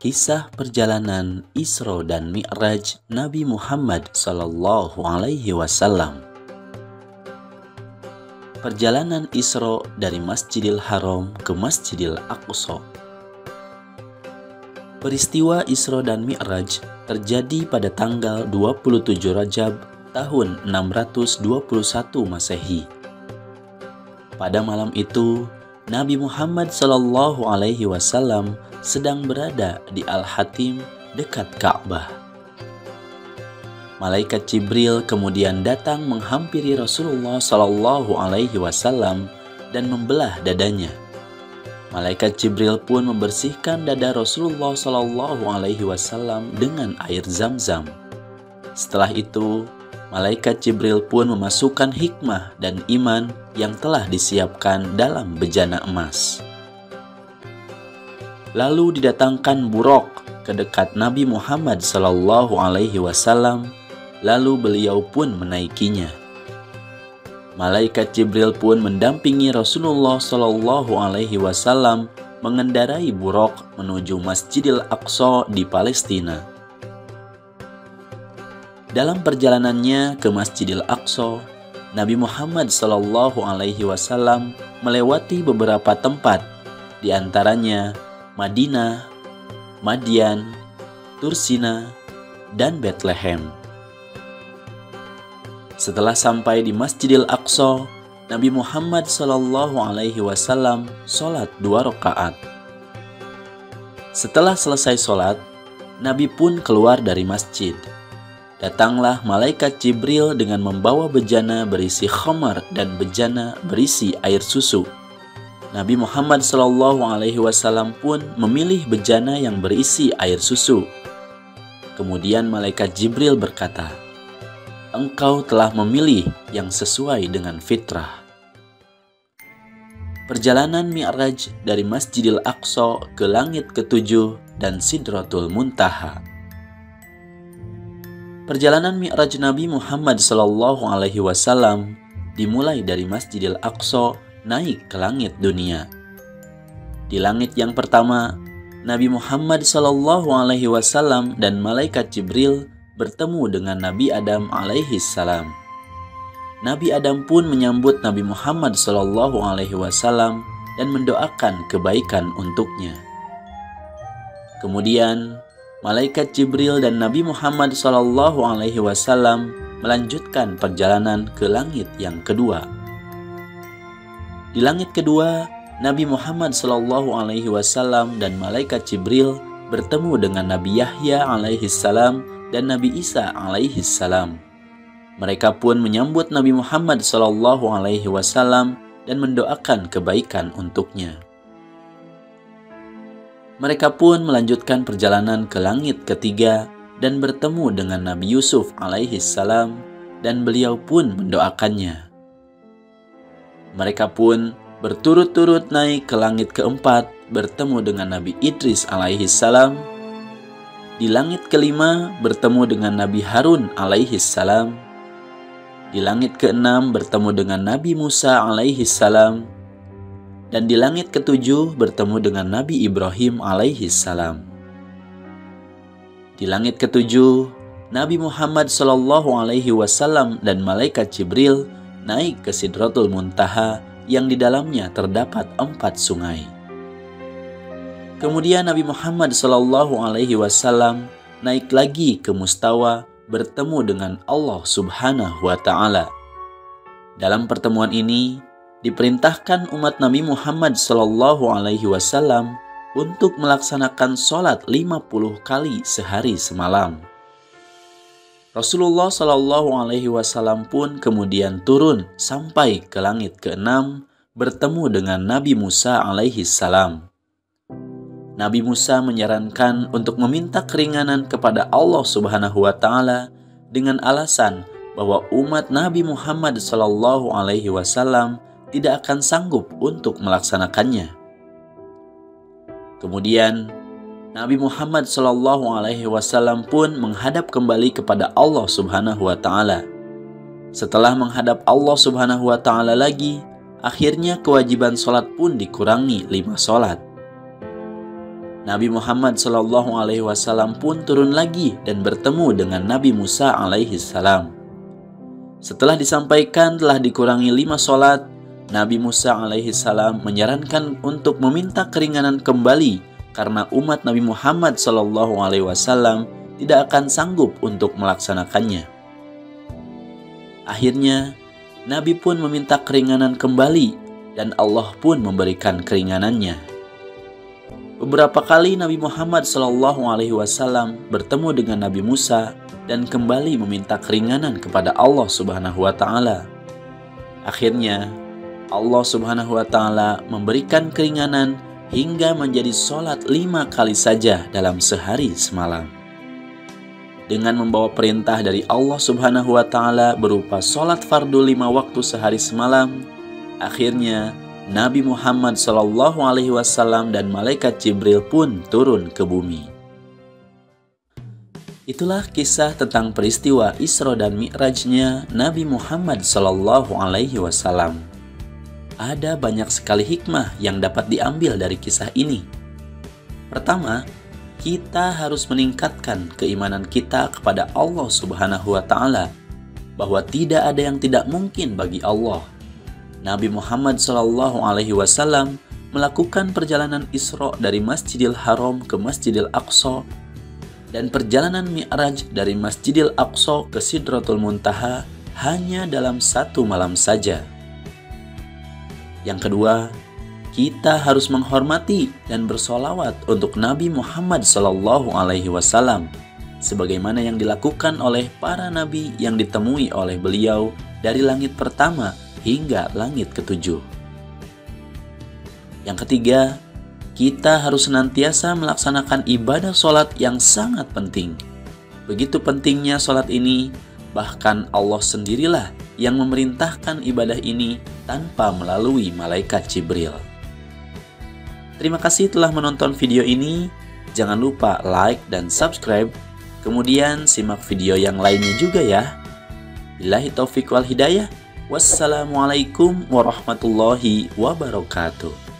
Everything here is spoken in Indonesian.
Kisah perjalanan Isra dan Mi'raj Nabi Muhammad Sallallahu Alaihi Wasallam. Perjalanan Isra dari Masjidil Haram ke Masjidil Aqsa. Peristiwa Isra dan Mi'raj terjadi pada tanggal 27 Rajab tahun 621 Masehi. Pada malam itu, Nabi Muhammad Sallallahu Alaihi Wasallam sedang berada di Al-Hatim dekat Ka'bah. Malaikat Jibril kemudian datang menghampiri Rasulullah Sallallahu Alaihi Wasallam dan membelah dadanya. Malaikat Jibril pun membersihkan dada Rasulullah Sallallahu Alaihi Wasallam dengan air Zam-Zam. Setelah itu, Malaikat Jibril pun memasukkan hikmah dan iman yang telah disiapkan dalam bejana emas. Lalu didatangkan buraq ke dekat Nabi Muhammad Sallallahu Alaihi Wasallam, lalu beliau pun menaikinya. Malaikat Jibril pun mendampingi Rasulullah Sallallahu Alaihi Wasallam mengendarai buraq menuju Masjidil Aqsa di Palestina. Dalam perjalanannya ke Masjidil Aqsa, Nabi Muhammad Sallallahu Alaihi Wasallam melewati beberapa tempat, di antaranya Madinah, Madian, Tursina, dan Bethlehem. Setelah sampai di Masjidil Aqsa, Nabi Muhammad Sallallahu Alaihi Wasallam sholat 2 rakaat. Setelah selesai sholat, Nabi pun keluar dari masjid. Datanglah malaikat Jibril dengan membawa bejana berisi khamar dan bejana berisi air susu. Nabi Muhammad Sallallahu Alaihi Wasallam pun memilih bejana yang berisi air susu. Kemudian malaikat Jibril berkata, "Engkau telah memilih yang sesuai dengan fitrah." Perjalanan Mi'raj dari Masjidil Aqsa ke langit ke-7 dan Sidratul Muntaha. Perjalanan Mi'raj Nabi Muhammad Sallallahu Alaihi Wasallam dimulai dari Masjidil Aqsa naik ke langit dunia. Di langit yang pertama, Nabi Muhammad Sallallahu Alaihi Wasallam dan malaikat Jibril bertemu dengan Nabi Adam alaihi salam. Nabi Adam pun menyambut Nabi Muhammad Sallallahu Alaihi Wasallam dan mendoakan kebaikan untuknya. Kemudian, malaikat Jibril dan Nabi Muhammad Sallallahu Alaihi Wasallam melanjutkan perjalanan ke langit yang kedua. Di langit kedua, Nabi Muhammad Sallallahu Alaihi Wasallam dan malaikat Jibril bertemu dengan Nabi Yahya alaihi salam dan Nabi Isa alaihi salam. Mereka pun menyambut Nabi Muhammad Sallallahu Alaihi Wasallam dan mendoakan kebaikan untuknya. Mereka pun melanjutkan perjalanan ke langit ketiga dan bertemu dengan Nabi Yusuf alaihi salam dan beliau pun mendoakannya. Mereka pun berturut-turut naik ke langit keempat bertemu dengan Nabi Idris alaihi salam. Di langit kelima bertemu dengan Nabi Harun alaihi salam. Di langit keenam bertemu dengan Nabi Musa alaihi salam. Dan di langit ketujuh bertemu dengan Nabi Ibrahim alaihi salam. Di langit ketujuh, Nabi Muhammad Sallallahu Alaihi Wasallam dan malaikat Jibril naik ke Sidratul Muntaha yang di dalamnya terdapat 4 sungai. Kemudian Nabi Muhammad Sallallahu Alaihi Wasallam naik lagi ke Mustawa bertemu dengan Allah Subhanahu wa Ta'ala. Dalam pertemuan ini diperintahkan umat Nabi Muhammad Sallallahu Alaihi Wasallam untuk melaksanakan sholat 50 kali sehari semalam. Rasulullah Sallallahu Alaihi Wasallam pun kemudian turun sampai ke langit ke-6 bertemu dengan Nabi Musa alaihi salam. Nabi Musa menyarankan untuk meminta keringanan kepada Allah Subhanahu wa Ta'ala dengan alasan bahwa umat Nabi Muhammad Sallallahu Alaihi Wasallam tidak akan sanggup untuk melaksanakannya. Kemudian Nabi Muhammad Sallallahu Alaihi Wasallam pun menghadap kembali kepada Allah Subhanahu wa Ta'ala. Setelah menghadap Allah Subhanahu wa Ta'ala lagi, akhirnya kewajiban sholat pun dikurangi 5 sholat. Nabi Muhammad SAW pun turun lagi dan bertemu dengan Nabi Musa alaihissalam. Setelah disampaikan telah dikurangi 5 sholat, Nabi Musa alaihissalam menyarankan untuk meminta keringanan kembali karena umat Nabi Muhammad SAW tidak akan sanggup untuk melaksanakannya. Akhirnya, Nabi pun meminta keringanan kembali dan Allah pun memberikan keringanannya. Beberapa kali Nabi Muhammad SAW bertemu dengan Nabi Musa dan kembali meminta keringanan kepada Allah Subhanahu wa Ta'ala. Akhirnya, Allah Subhanahu wa Ta'ala memberikan keringanan hingga menjadi sholat 5 kali saja dalam sehari semalam. Dengan membawa perintah dari Allah Subhanahu wa Ta'ala berupa sholat fardu 5 waktu sehari semalam, akhirnya Nabi Muhammad SAW dan malaikat Jibril pun turun ke bumi. Itulah kisah tentang peristiwa Isra dan Mi'rajnya Nabi Muhammad SAW. Ada banyak sekali hikmah yang dapat diambil dari kisah ini. Pertama, kita harus meningkatkan keimanan kita kepada Allah Subhanahu wa Ta'ala, bahwa tidak ada yang tidak mungkin bagi Allah. Nabi Muhammad SAW melakukan perjalanan Isra dari Masjidil Haram ke Masjidil Aqsa dan perjalanan Mi'raj dari Masjidil Aqsa ke Sidratul Muntaha hanya dalam 1 malam saja. Yang kedua, kita harus menghormati dan bersolawat untuk Nabi Muhammad SAW sebagaimana yang dilakukan oleh para nabi yang ditemui oleh beliau dari langit pertama hingga langit ke-7. Yang ketiga, kita harus senantiasa melaksanakan ibadah sholat yang sangat penting. Begitu pentingnya sholat ini, bahkan Allah sendirilah yang memerintahkan ibadah ini tanpa melalui malaikat Jibril. Terima kasih telah menonton video ini. Jangan lupa like dan subscribe. Kemudian simak video yang lainnya juga ya. Billahi taufiq wal hidayah. Wassalamualaikum warahmatullahi wabarakatuh.